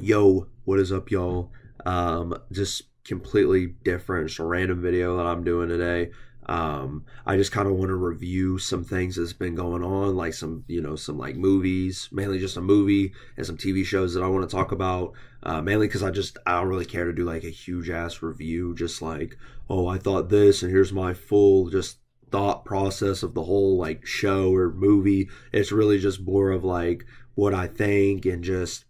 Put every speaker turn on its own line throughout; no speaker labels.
Yo, what is up, y'all? Just completely different, just a random video that I'm doing today. I just kind of want to review some things that's been going on, like some like movies, mainly just a movie and some TV shows that I want to talk about. Mainly because I don't really care to do like a huge ass review, just like, oh, I thought this, and here's my full just thought process of the whole like show or movie. It's really just more of like what I think and just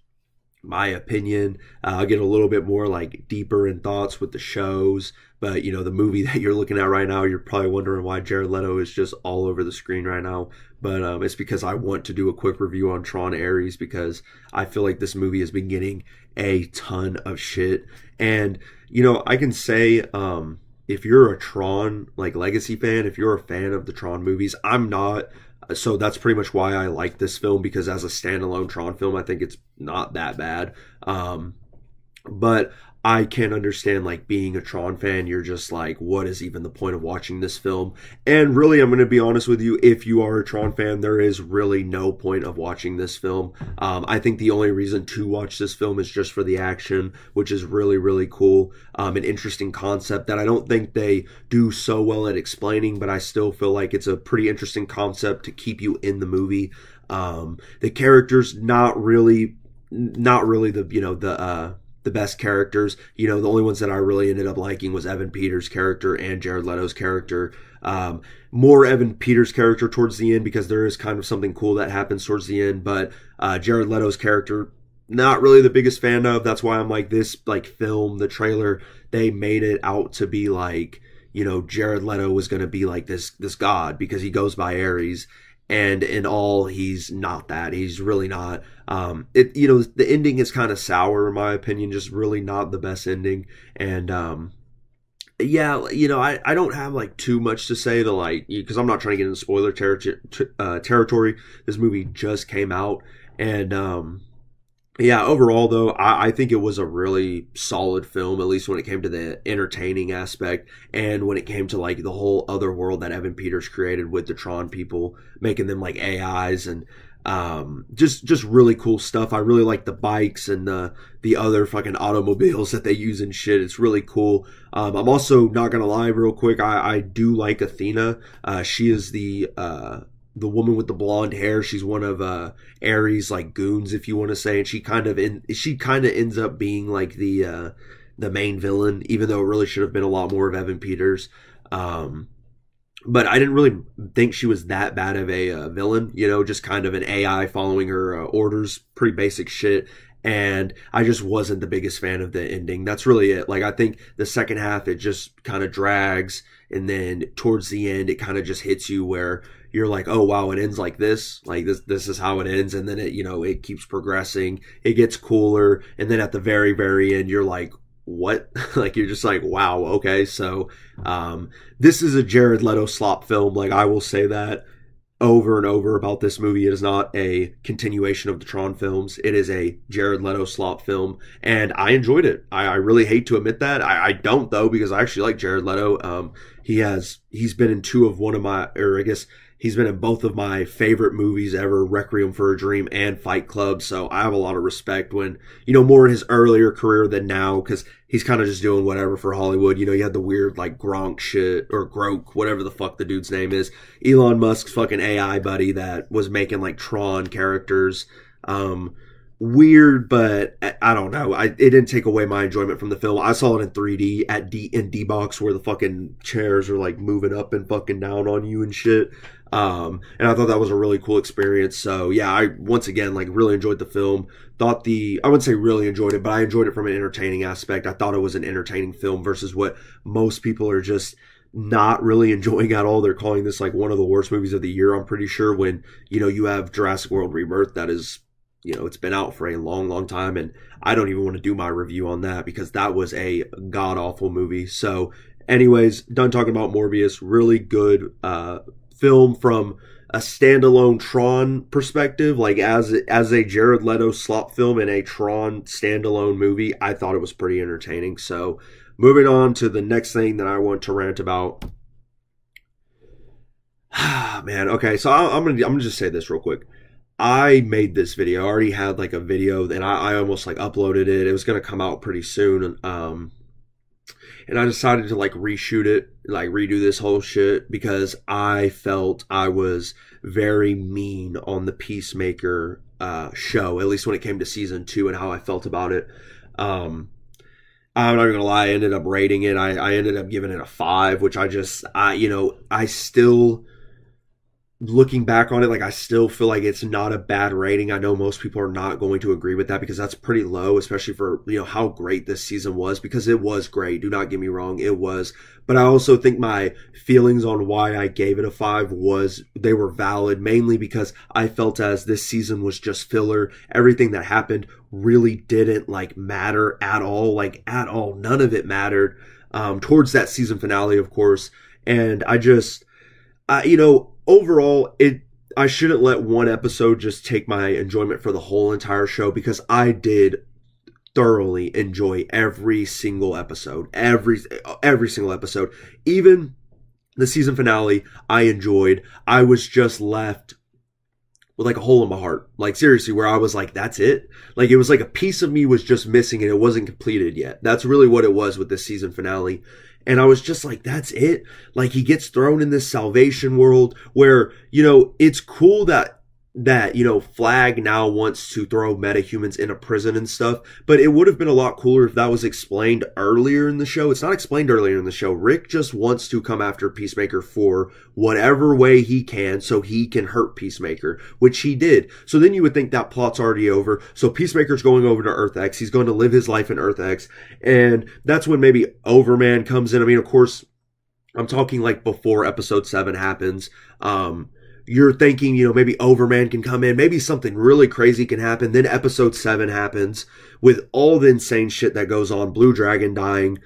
my opinion. I'll get a little bit more like deeper in thoughts with the shows, but the movie that you're looking at right now, you're probably wondering why Jared Leto is just all over the screen right now. But it's because I want to do a quick review on Tron Ares because I feel like this movie has been getting a ton of shit, and I can say if you're a Tron like legacy fan, if you're a fan of the Tron movies, I'm not. So that's pretty much why I like this film, because as a standalone Tron film, I think it's not that bad. But I can understand, like, being a Tron fan, you're just like, what is even the point of watching this film? And really, I'm going to be honest with you, if you are a Tron fan, there is really no point of watching this film. I think the only reason to watch this film is just for the action, which is really, really cool. An interesting concept that I don't think they do so well at explaining, but I still feel like it's a pretty interesting concept to keep you in the movie. The characters, not really the best characters. The only ones that I really ended up liking was Evan Peters' character and Jared Leto's character. More Evan Peters' character towards the end, because there is kind of something cool that happens towards the end, but Jared Leto's character, not really the biggest fan of. That's why I'm like, this like film, the trailer, they made it out to be like, Jared Leto was going to be like this god because he goes by Ares, and in all, he's not that. He's really not. The ending is kind of sour in my opinion, just really not the best ending. And yeah, I don't have like too much to say to, like, because I'm not trying to get into spoiler territory. This movie just came out, and yeah, overall though, I think it was a really solid film, at least when it came to the entertaining aspect, and when it came to like the whole other world that Evan Peters created with the Tron people, making them like AIs, and just really cool stuff. I really like the bikes and the other fucking automobiles that they use and shit. It's really cool. I'm also not gonna lie, real quick, I do like Athena. She is the woman with the blonde hair. She's one of Ares' like goons, if you want to say, and she kind of ends up being like the main villain, even though it really should have been a lot more of Evan Peters. Um, but I didn't really think she was that bad of a villain. Just kind of an AI following her orders, pretty basic shit. And I just wasn't the biggest fan of the ending. That's really it. Like, I think the second half, it just kind of drags, and then towards the end, it kind of just hits you where you're like, oh wow, it ends like this. Like, this is how it ends, and then it keeps progressing. It gets cooler, and then at the very very end, you're like, what? Like, you're just like, wow, okay. So this is a Jared Leto slop film. Like, I will say that over and over about this movie. It is not a continuation of the Tron films. It is a Jared Leto slop film, and I enjoyed it. I really hate to admit that. I don't, though, because I actually like Jared Leto. He's been in two of one of my, or I guess he's been in both of my favorite movies ever, Requiem for a Dream and Fight Club. So I have a lot of respect when, more in his earlier career than now, because he's kind of just doing whatever for Hollywood. You had the weird like Gronk shit, or Groke, whatever the fuck the dude's name is. Elon Musk's fucking AI buddy that was making like Tron characters. Weird, but I don't know. It didn't take away my enjoyment from the film. I saw it in 3D at D box, where the fucking chairs are like moving up and fucking down on you and shit. And I thought that was a really cool experience. So yeah, I once again like really enjoyed the film. I wouldn't say really enjoyed it, but I enjoyed it from an entertaining aspect. I thought it was an entertaining film versus what most people are just not really enjoying at all. They're calling this like one of the worst movies of the year, I'm pretty sure, when you have Jurassic World Rebirth that is, it's been out for a long, long time, and I don't even want to do my review on that because that was a god awful movie. So, anyways, done talking about Morbius. Really good film from a standalone Tron perspective. Like, as a Jared Leto slop film and a Tron standalone movie, I thought it was pretty entertaining. So, moving on to the next thing that I want to rant about. Man, okay, so I'm gonna just say this real quick. I made this video. I already had like a video, and I almost like uploaded it. It was gonna come out pretty soon. And I decided to like reshoot it, like redo this whole shit because I felt I was very mean on the Peacemaker show, at least when it came to season 2 and how I felt about it. I'm not gonna lie, I ended up rating it. I ended up giving it a 5, which I still, looking back on it, like I still feel like it's not a bad rating. I know most people are not going to agree with that because that's pretty low, especially for, how great this season was, because it was great. Do not get me wrong, it was. But I also think my feelings on why I gave it a 5 they were valid, mainly because I felt as this season was just filler. Everything that happened really didn't like matter at all, like at all. None of it mattered towards that season finale, of course. And overall, I shouldn't let one episode just take my enjoyment for the whole entire show, because I did thoroughly enjoy every single episode. Every single episode. Even the season finale, I enjoyed. I was just left with like a hole in my heart. Like seriously, where I was like, that's it? Like it was like a piece of me was just missing and it wasn't completed yet. That's really what it was with this season finale. And I was just like, that's it? Like he gets thrown in this salvation world where, it's cool that Flag now wants to throw metahumans in a prison and stuff, but it would have been a lot cooler if that was explained earlier in the show. It's not explained earlier in the show. Rick just wants to come after Peacemaker for whatever way he can so he can hurt Peacemaker, which he did. So then you would think that plot's already over. So Peacemaker's going over to Earth X. He's going to live his life in Earth X. And that's when maybe Overman comes in. I mean, of course, I'm talking like before episode 7 happens. You're thinking, maybe Overman can come in, maybe something really crazy can happen. Then episode 7 happens with all the insane shit that goes on. Blue Dragon dying.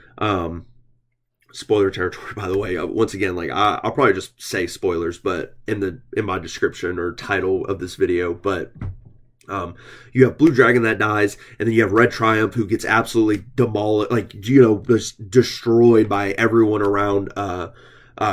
Spoiler territory, by the way. Once again, like I'll probably just say spoilers, but in my description or title of this video. But you have Blue Dragon that dies, and then you have Red Triumph who gets absolutely demolished, like just destroyed by everyone around.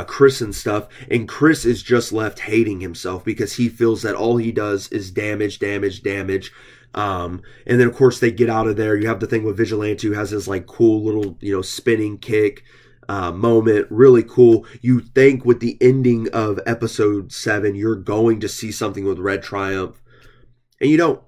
Chris and stuff, and Chris is just left hating himself because he feels that all he does is damage. And then of course they get out of there. You have the thing with Vigilante who has this like cool little spinning kick moment, really cool. You think with the ending of episode 7 you're going to see something with Red Triumph, and you don't.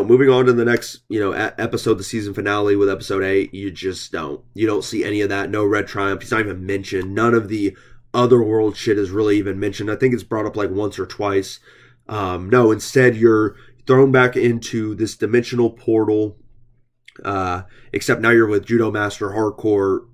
Moving on to the next, episode, the season finale with episode 8, you just don't. You don't see any of that. No Red Triumph. He's not even mentioned. None of the otherworld shit is really even mentioned. I think it's brought up like once or twice. No, instead you're thrown back into this dimensional portal. Except now you're with Judo Master, Hardcore,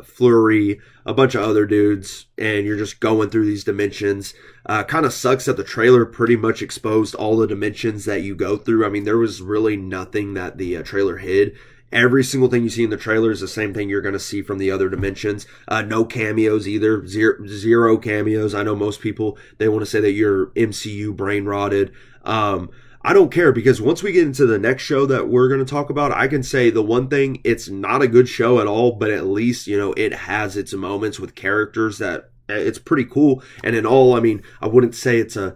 Flurry, a bunch of other dudes, and you're just going through these dimensions. Kind of sucks that the trailer pretty much exposed all the dimensions that you go through. I mean, there was really nothing that the trailer hid. Every single thing you see in the trailer is the same thing you're going to see from the other dimensions. No cameos either. Zero cameos. I know most people, they want to say that you're MCU brain rotted. I don't care, because once we get into the next show that we're going to talk about, I can say the one thing, it's not a good show at all, but at least, it has its moments with characters that it's pretty cool. And in all, I mean, I wouldn't say it's a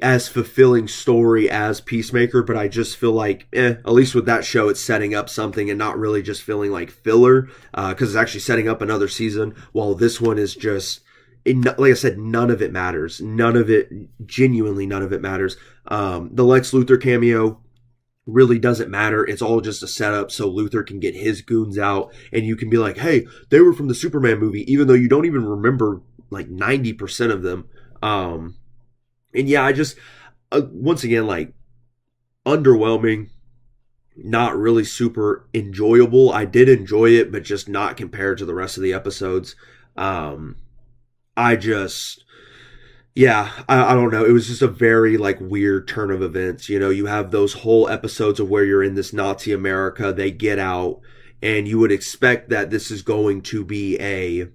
as fulfilling story as Peacemaker, but I just feel like, at least with that show, it's setting up something and not really just feeling like filler, because it's actually setting up another season, while this one is just, like I said, none of it matters. Genuinely none of it matters. The Lex Luthor cameo really doesn't matter. It's all just a setup so Luthor can get his goons out, and you can be like, hey, they were from the Superman movie, even though you don't even remember like 90% of them. And yeah, I just, once again, like, underwhelming, not really super enjoyable. I did enjoy it, but just not compared to the rest of the episodes. I don't know. It was just a very like weird turn of events. You have those whole episodes of where you're in this Nazi America, they get out, and you would expect that this is going to be a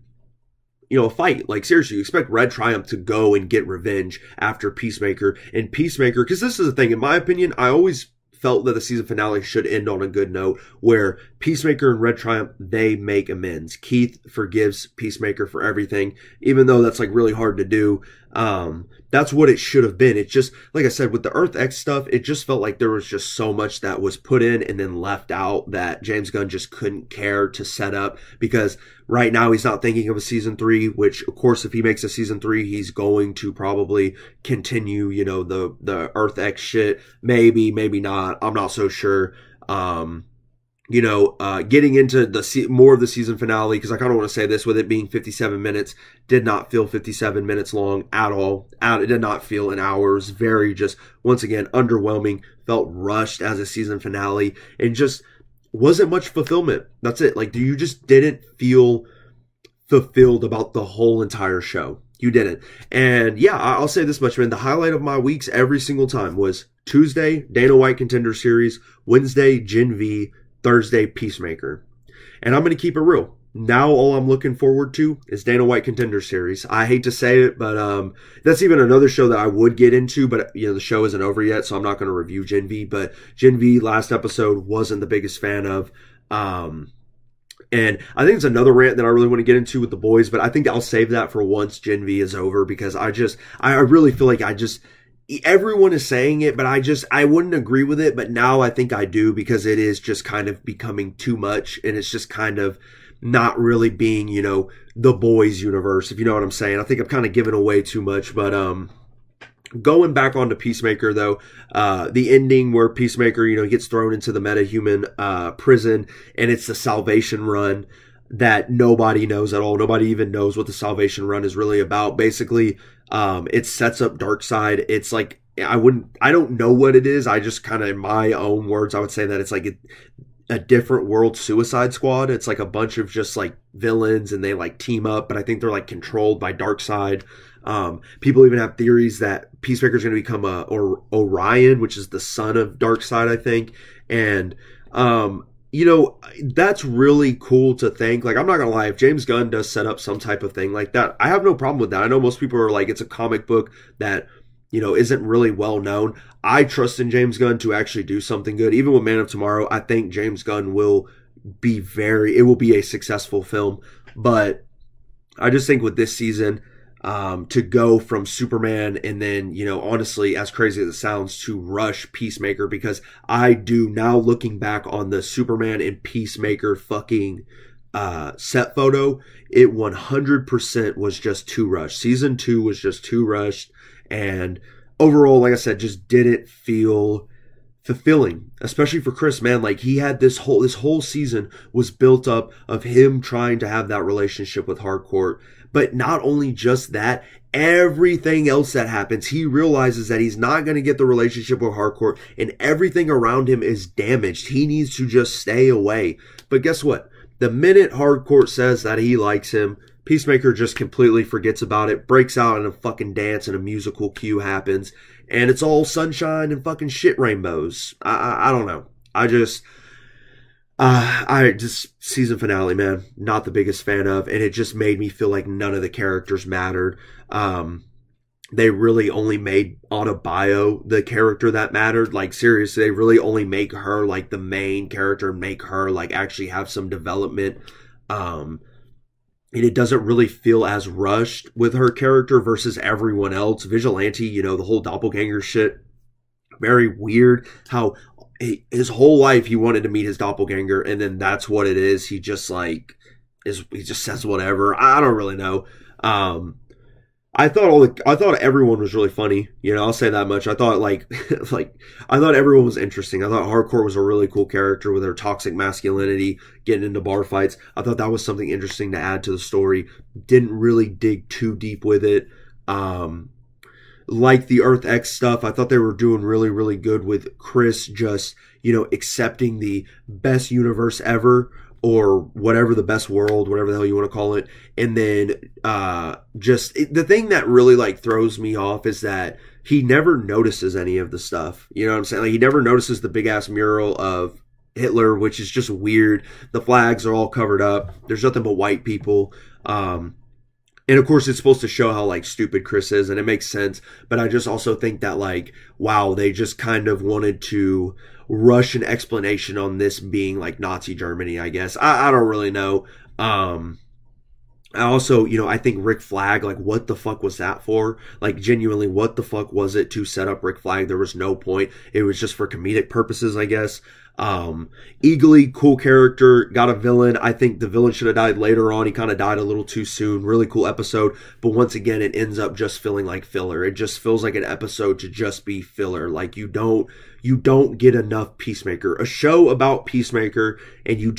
fight. Like seriously, you expect Red Triumph to go and get revenge after Peacemaker. And Peacemaker, because this is the thing, in my opinion, I always felt that the season finale should end on a good note where Peacemaker and Red Triumph, they make amends. Keith forgives Peacemaker for everything, even though that's like really hard to do. That's what it should have been. It just, like I said, with the Earth X stuff, it just felt like there was just so much that was put in and then left out that James Gunn just couldn't care to set up, because right now he's not thinking of a season 3, which of course if he makes a season 3, he's going to probably continue, the Earth X shit. Maybe not. I'm not so sure. Getting into more of the season finale, because I kind of want to say this, with it being 57 minutes, did not feel 57 minutes long at all. It did not feel an hour. It was very, just, once again, underwhelming, felt rushed as a season finale, and just wasn't much fulfillment. That's it. Like, you just didn't feel fulfilled about the whole entire show. You didn't. And yeah, I'll say this much, man. The highlight of my weeks every single time was Tuesday, Dana White Contender Series, Wednesday, Gen V, Thursday, Peacemaker. And I'm going to keep it real. Now all I'm looking forward to is Dana White Contender Series. I hate to say it, but that's even another show that I would get into, but the show isn't over yet, so I'm not going to review Gen V. But Gen V, last episode, wasn't the biggest fan of. And I think it's another rant that I really want to get into with the boys, but I think I'll save that for once Gen V is over, because I really feel like everyone is saying it, but I wouldn't agree with it, but now I think I do, because it is just kind of becoming too much, and it's just kind of not really being, the boys universe, if you know what I'm saying. I think I'm kind of giving away too much, but going back onto Peacemaker, though, the ending where Peacemaker, gets thrown into the metahuman prison, and it's the Salvation Run that nobody knows at all. Nobody even knows what the Salvation Run is really about. Basically, it sets up Darkseid. It's like, I don't know what it is. I just kind of, in my own words, I would say that it's like a different world Suicide Squad. It's like a bunch of just like villains, and they like team up, but I think they're like controlled by Darkseid. People even have theories that Peacemaker's going to become Orion, which is the son of Darkseid, I think. And, that's really cool to think. Like, I'm not gonna lie, if James Gunn does set up some type of thing like that, I have no problem with that. I know most people are like, it's a comic book that, isn't really well known. I trust in James Gunn to actually do something good. Even with Man of Tomorrow, I think James Gunn will be a successful film. But I just think with this season, to go from Superman and then, honestly, as crazy as it sounds, to rush Peacemaker, because I do now, looking back on the Superman and Peacemaker fucking set photo, it 100% was just too rushed. Season 2 was just too rushed, and overall, like I said, just didn't feel fulfilling, especially for Chris, man. Like, he had this whole season was built up of him trying to have that relationship with Harcourt. But not only just that, everything else that happens, he realizes that he's not going to get the relationship with Harcourt, and everything around him is damaged. He needs to just stay away. But guess what? The minute Harcourt says that he likes him, Peacemaker just completely forgets about it, breaks out in a fucking dance, and a musical cue happens, and it's all sunshine and fucking shit rainbows. I don't know. Season finale, man, not the biggest fan of, and it just made me feel like none of the characters mattered. They really only made Anna Bio the character that mattered. Like, seriously, they really only make her like the main character, make her like actually have some development. And it doesn't really feel as rushed with her character versus everyone else. Vigilante, the whole doppelganger shit, very weird. How his whole life he wanted to meet his doppelganger, and then that's what it is. He just he just says whatever. I don't really know. I thought everyone was really funny. I'll say that much. I thought I thought everyone was interesting. I thought Harcourt was a really cool character with her toxic masculinity, getting into bar fights. I thought that was something interesting to add to the story. Didn't really dig too deep with it. Like the Earth X stuff, I thought they were doing really, really good with Chris just, accepting the best universe ever, or whatever, the best world, whatever the hell you want to call it. And then the thing that really throws me off is that he never notices any of the stuff. You know what I'm saying? Like, he never notices the big ass mural of Hitler, which is just weird. The flags are all covered up. There's nothing but white people. And of course, it's supposed to show how stupid Chris is, and it makes sense. But I just also think that wow, they just kind of wanted to rush an explanation on this being Nazi Germany, I guess. I don't really know. I also, I think Rick Flag, like, what the fuck was that for? Like, genuinely, what the fuck was it to set up Rick Flag? There was no point. It was just for comedic purposes, I guess. Um, Eagly, cool character, got a villain. I think the villain should have died later on. He kind of died a little too soon. Really cool episode. But once again, it ends up just feeling like filler. It just feels like an episode to just be filler. Like, you don't get enough Peacemaker. A show about Peacemaker, and you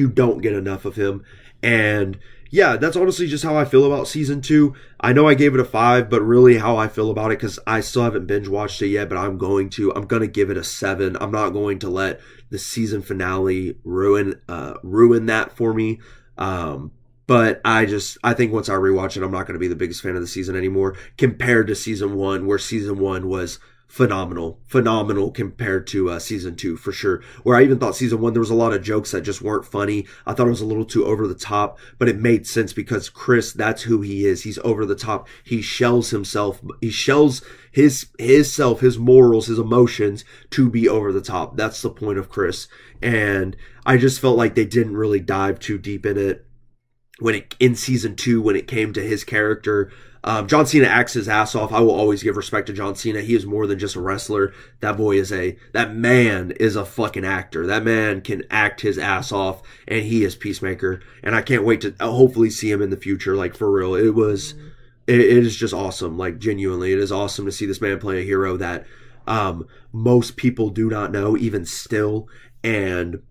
don't get enough of him. And yeah, that's honestly just how I feel about season 2. I know I gave it a 5, but really how I feel about it, because I still haven't binge watched it yet, but I'm going to give it a 7. I'm not going to let the season finale ruin that for me. But I think once I rewatch it, I'm not going to be the biggest fan of the season anymore compared to season 1, where season 1 was phenomenal compared to season 2 for sure. Where I even thought season 1 there was a lot of jokes that just weren't funny. I thought it was a little too over the top, but it made sense because Chris, that's who he is. He's over the top. He shells himself. He shells his self, his morals, his emotions to be over the top. That's the point of Chris. And I just felt like they didn't really dive too deep in it in season 2 when it came to his character. John Cena acts his ass off. I will always give respect to John Cena. He is more than just a wrestler. That man is a fucking actor. That man can act his ass off, and he is Peacemaker. And I can't wait to hopefully see him in the future. Like, for real, it is just awesome. Like, genuinely, it is awesome to see this man play a hero that most people do not know, even still, and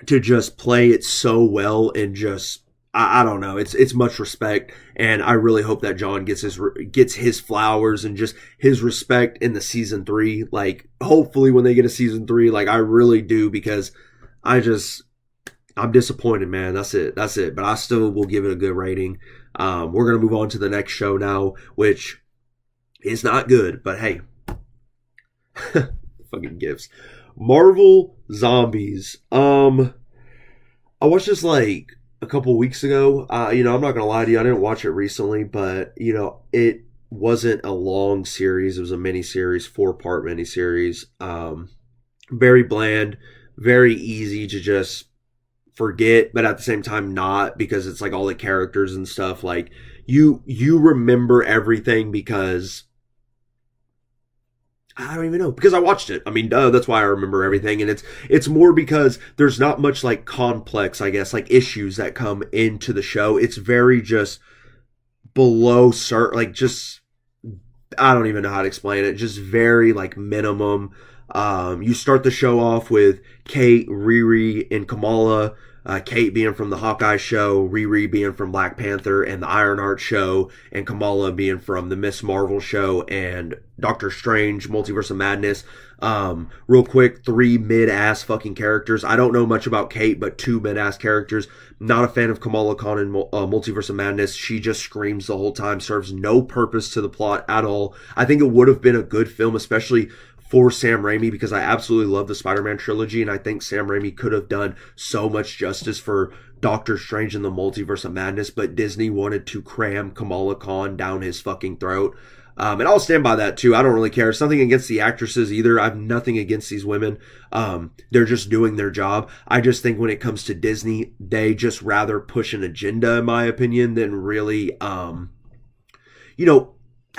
to just play it so well and just, I don't know. It's much respect, and I really hope that John gets his flowers and just his respect in the season 3. Like, hopefully when they get a season 3, like, I really do, because I'm disappointed, man. That's it. But I still will give it a good rating. We're gonna move on to the next show now, which is not good, but hey, fucking gifts. Marvel Zombies. I watched this like a couple weeks ago. I'm not gonna lie to you, I didn't watch it recently, but it wasn't a long series. It was a mini series, 4-part mini series. Very bland, very easy to just forget, but at the same time not, because it's like all the characters and stuff. Like, you remember everything because I don't even know, because I watched it. I mean, duh, that's why I remember everything. And it's more because there's not much like complex, I guess, like issues that come into the show. It's very just below like, just, I don't even know how to explain it. Just very like minimum. You start the show off with Kate, Riri, and Kamala. Kate being from the Hawkeye show, Riri being from Black Panther and the Ironheart show, and Kamala being from the Miss Marvel show and Doctor Strange, Multiverse of Madness. Real quick, 3 mid-ass fucking characters. I don't know much about Kate, but 2 mid-ass characters. Not a fan of Kamala Khan in Multiverse of Madness. She just screams the whole time, serves no purpose to the plot at all. I think it would have been a good film, especially for Sam Raimi, because I absolutely love the Spider-Man trilogy, and I think Sam Raimi could have done so much justice for Doctor Strange in the Multiverse of Madness, but Disney wanted to cram Kamala Khan down his fucking throat. And I'll stand by that too. I don't really care. It's nothing against the actresses either. I have nothing against these women. They're just doing their job. I just think when it comes to Disney, they just rather push an agenda, in my opinion, than really,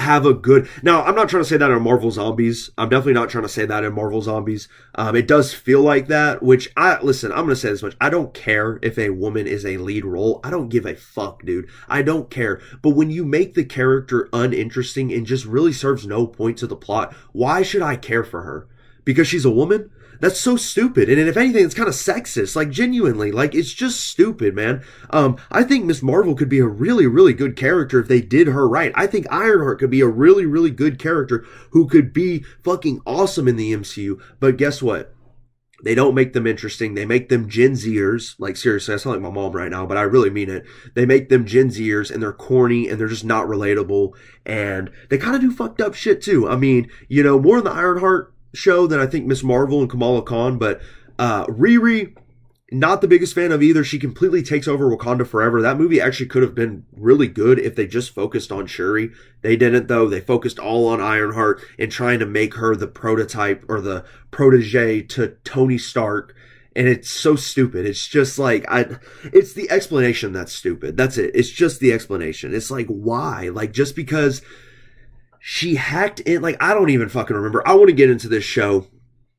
have a good. Now, I'm not trying to say that in Marvel Zombies. I'm definitely not trying to say that in Marvel Zombies. It does feel like that, which I'm going to say this much. I don't care if a woman is a lead role. I don't give a fuck, dude. I don't care. But when you make the character uninteresting and just really serves no point to the plot, why should I care for her? Because she's a woman? That's so stupid. And if anything, it's kind of sexist. Like, genuinely. Like, it's just stupid, man. I think Miss Marvel could be a really, really good character if they did her right. I think Ironheart could be a really, really good character who could be fucking awesome in the MCU. But guess what? They don't make them interesting. They make them Gen Zers. Like, seriously, I sound like my mom right now, but I really mean it. They make them Gen Zers, and they're corny, and they're just not relatable. And they kind of do fucked up shit, too. I mean, more in the Ironheart show than I think Miss Marvel and Kamala Khan, but Riri, not the biggest fan of either. She completely takes over Wakanda Forever. That movie actually could have been really good if they just focused on Shuri. They didn't, though. They focused all on Ironheart and trying to make her the prototype or the protege to Tony Stark. and it's so stupid. It's just like it's the explanation that's stupid. That's it. It's just the explanation. It's like, why? Like, just because she hacked in, like, I don't even fucking remember. I want to get into this show.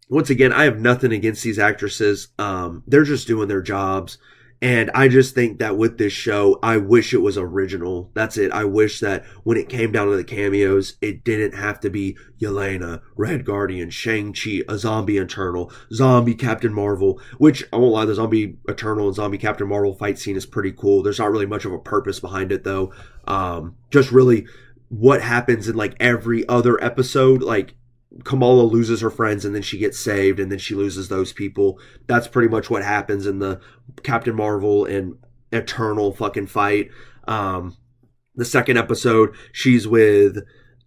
Once again, I have nothing against these actresses. They're just doing their jobs. And I just think that with this show, I wish it was original. That's it. I wish that when it came down to the cameos, it didn't have to be Yelena, Red Guardian, Shang-Chi, a zombie Eternal, zombie Captain Marvel, which, I won't lie, the zombie Eternal and zombie Captain Marvel fight scene is pretty cool. There's not really much of a purpose behind it, though. Just really what happens in, like, every other episode. Like, Kamala loses her friends and then she gets saved and then she loses those people. That's pretty much what happens in the Captain Marvel and Eternal fucking fight. The second episode, she's with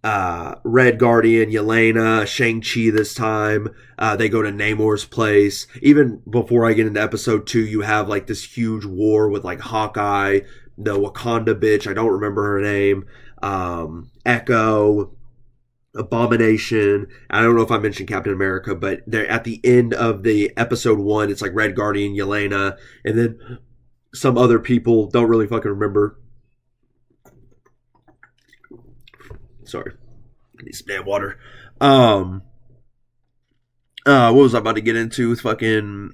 Red Guardian, Yelena, Shang-Chi this time. They go to Namor's place. Even before I get into episode 2, you have like this huge war with like Hawkeye, the Wakanda bitch, I don't remember her name, Echo, Abomination. I don't know if I mentioned Captain America, but they're at the end of the episode 1, it's like Red Guardian, Yelena, and then some other people, don't really fucking remember. Sorry, I need some damn water. What was I about to get into? Fucking,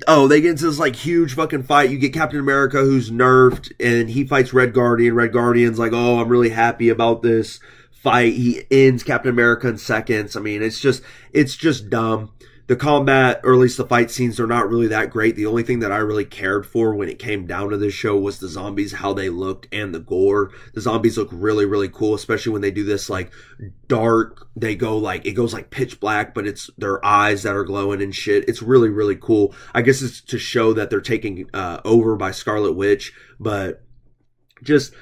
oh, they get into this like huge fucking fight. You get Captain America, who's nerfed, and he fights Red Guardian. Red Guardian's like, oh, I'm really happy about this fight. He ends Captain America in seconds. I mean, it's just dumb. The combat, or at least the fight scenes, they're not really that great. The only thing that I really cared for when it came down to this show was the zombies, how they looked, and the gore. The zombies look really, really cool, especially when they do this like dark, they go like, it goes like pitch black, but it's their eyes that are glowing and shit. It's really, really cool. I guess it's to show that they're taking over by Scarlet Witch, but just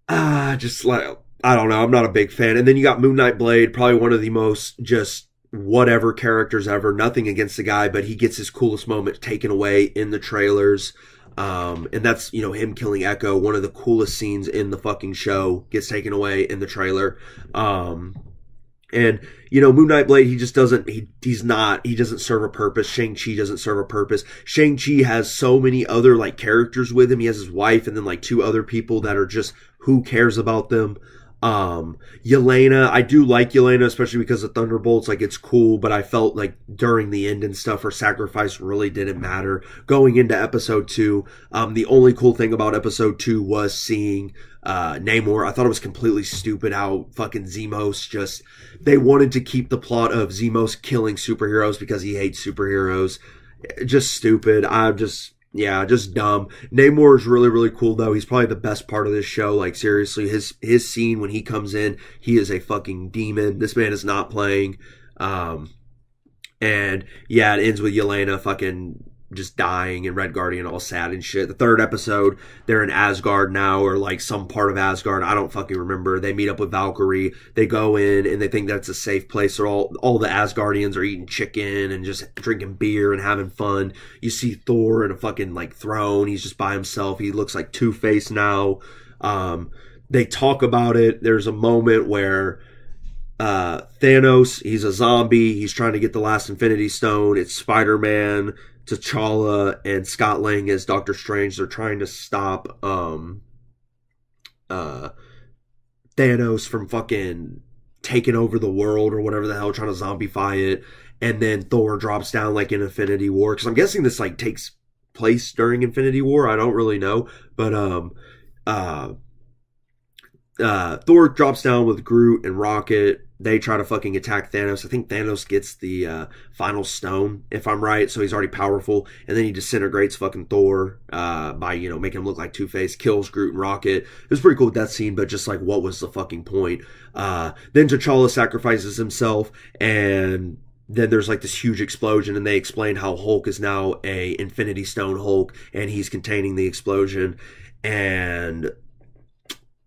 like, I don't know, I'm not a big fan. And then you got Moon Knight Blade, probably one of the most just whatever characters ever. Nothing against the guy, but he gets his coolest moment taken away in the trailers. And that's, you know, him killing Echo. One of the coolest scenes in the fucking show gets taken away in the trailer. And, you know, Moon Knight Blade, he just doesn't, he doesn't serve a purpose. Shang-Chi doesn't serve a purpose. Shang-Chi has so many other, like, characters with him. He has his wife and then, like, 2 other people that are just, who cares about them? Yelena, I do like Yelena, especially because of Thunderbolts. Like, it's cool, but I felt like during the end and stuff, her sacrifice really didn't matter. Going into episode 2, the only cool thing about episode 2 was seeing Namor. I thought it was completely stupid how fucking Zemos just, they wanted to keep the plot of Zemos killing superheroes because he hates superheroes. Just stupid. Yeah, just dumb. Namor is really, really cool, though. He's probably the best part of this show. Like, seriously, his scene when he comes in, he is a fucking demon. This man is not playing. And, yeah, it ends with Yelena fucking just dying and Red Guardian all sad and shit. The third episode, they're in Asgard now, or, like, some part of Asgard. I don't fucking remember. They meet up with Valkyrie. They go in, and they think that's a safe place. So all the Asgardians are eating chicken and just drinking beer and having fun. You see Thor in a fucking, like, throne. He's just by himself. He looks like Two-Face now. They talk about it. There's a moment where Thanos, he's a zombie. He's trying to get the last Infinity Stone. It's Spider-Man, T'Challa, and Scott Lang as Doctor Strange. They're trying to stop Thanos from fucking taking over the world or whatever the hell, trying to zombify it. And then Thor drops down like in Infinity War, because I'm guessing this like takes place during Infinity War. I don't really know, but Thor drops down with Groot and Rocket. They try to fucking attack Thanos. I think Thanos gets the final stone, if I'm right, so he's already powerful. And then he disintegrates fucking Thor by, you know, making him look like Two-Face, kills Groot and Rocket. It was pretty cool, that scene, but just like, what was the fucking point? Then T'Challa sacrifices himself, and then there's like this huge explosion, and they explain how Hulk is now a Infinity Stone Hulk, and he's containing the explosion. And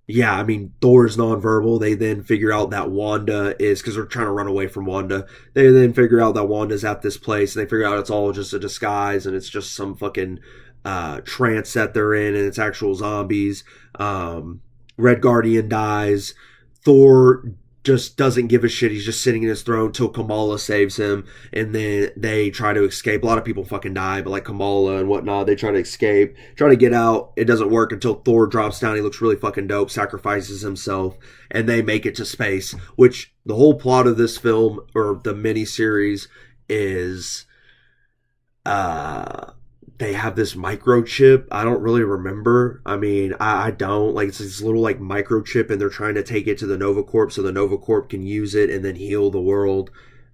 yeah, I mean, Thor's nonverbal. They then figure out that Wanda is, because they're trying to run away from Wanda. They then figure out that Wanda's at this place, and they figure out it's all just a disguise, and it's just some fucking trance that they're in, and it's actual zombies. Red Guardian dies. Thor just doesn't give a shit. He's just sitting in his throne till Kamala saves him, and then they try to escape. A lot of people fucking die, but like Kamala and whatnot, they try to escape, try to get out. It doesn't work until Thor drops down. He looks really fucking dope, sacrifices himself, and they make it to space. Which the whole plot of this film or the miniseries is, they have this microchip. I don't really remember. I mean, I don't. Like, it's this little, like, microchip, and they're trying to take it to the Nova Corp so the Nova Corp can use it and then heal the world.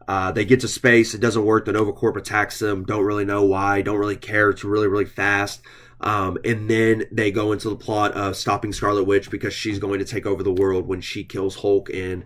They get to space. It doesn't work. The Nova Corp attacks them. Don't really know why. Don't really care. It's really, really fast. And then they go into the plot of stopping Scarlet Witch because she's going to take over the world when she kills Hulk and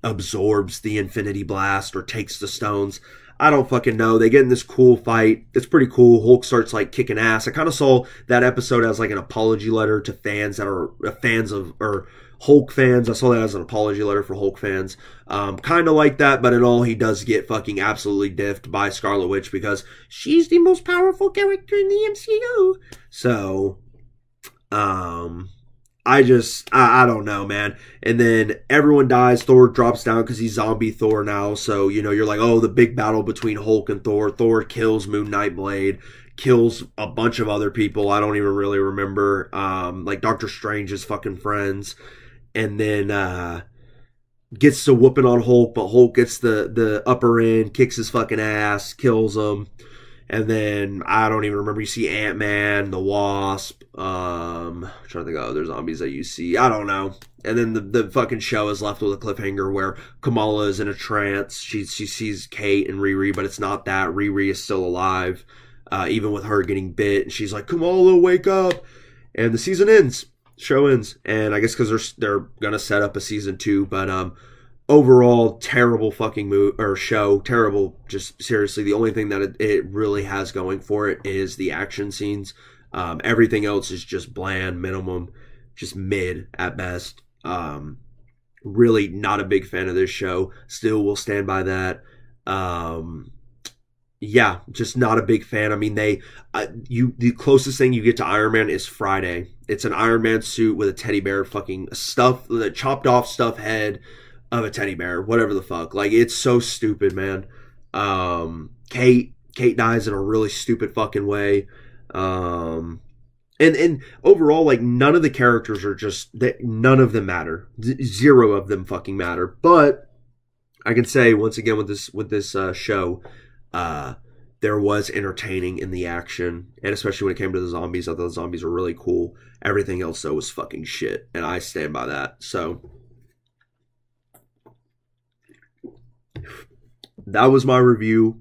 absorbs the Infinity Blast or takes the stones. I don't fucking know. They get in this cool fight. It's pretty cool. Hulk starts like kicking ass. I kind of saw that episode as like an apology letter to fans that are fans of, or Hulk fans. I saw that as an apology letter for Hulk fans. Kind of like that, but in all, he does get fucking absolutely diffed by Scarlet Witch because she's the most powerful character in the MCU. So, I don't know, man. And then everyone dies. Thor drops down because he's zombie Thor now. So, you know, you're like, oh, the big battle between Hulk and Thor. Thor kills Moon Knight Blade, kills a bunch of other people. I don't even really remember. Like Doctor Strange's fucking friends. And then, gets to whooping on Hulk, but Hulk gets the upper end, kicks his fucking ass, kills him. And then, I don't even remember, you see Ant-Man, the Wasp, I'm trying to think of other zombies that you see, I don't know. And then the fucking show is left with a cliffhanger where Kamala is in a trance, she sees Kate and Riri, but it's not that, Riri is still alive, even with her getting bit, and she's like, Kamala, wake up! And the season ends, show ends, and I guess because they're gonna set up a season 2, but, overall, terrible fucking show. Terrible, just seriously. The only thing that it really has going for it is the action scenes. Everything else is just bland, minimum, just mid at best. Really not a big fan of this show. Still will stand by that. Yeah, just not a big fan. I mean, the closest thing you get to Iron Man is Friday. It's an Iron Man suit with a teddy bear fucking stuff, the chopped off stuff head of a teddy bear, whatever the fuck. Like, it's so stupid, man. Kate dies in a really stupid fucking way. And overall, like, none of the characters are none of them matter. Zero of them fucking matter. But I can say once again with this show, there was entertaining in the action, and especially when it came to the zombies. I thought the zombies were really cool. Everything else though was fucking shit, and I stand by that. So that was my review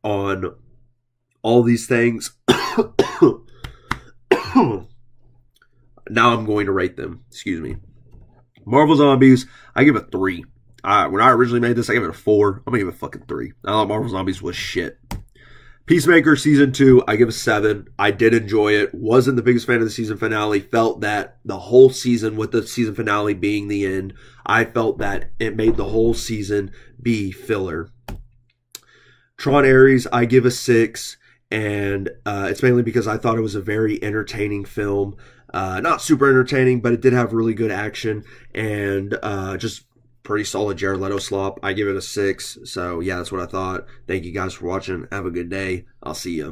on all these things. Now I'm going to rate them. Excuse me. Marvel Zombies, I give it a 3. When I originally made this, I gave it a 4. I'm going to give it a fucking 3. I thought Marvel Zombies was shit. Peacemaker Season 2, I give a 7. I did enjoy it. Wasn't the biggest fan of the season finale. Felt that the whole season, with the season finale being the end, I felt that it made the whole season be filler. Tron Ares, I give a 6. And it's mainly because I thought it was a very entertaining film. Not super entertaining, but it did have really good action. And just pretty solid Jared Leto slop. I give it a 6. So yeah, that's what I thought. Thank you guys for watching. Have a good day. I'll see you.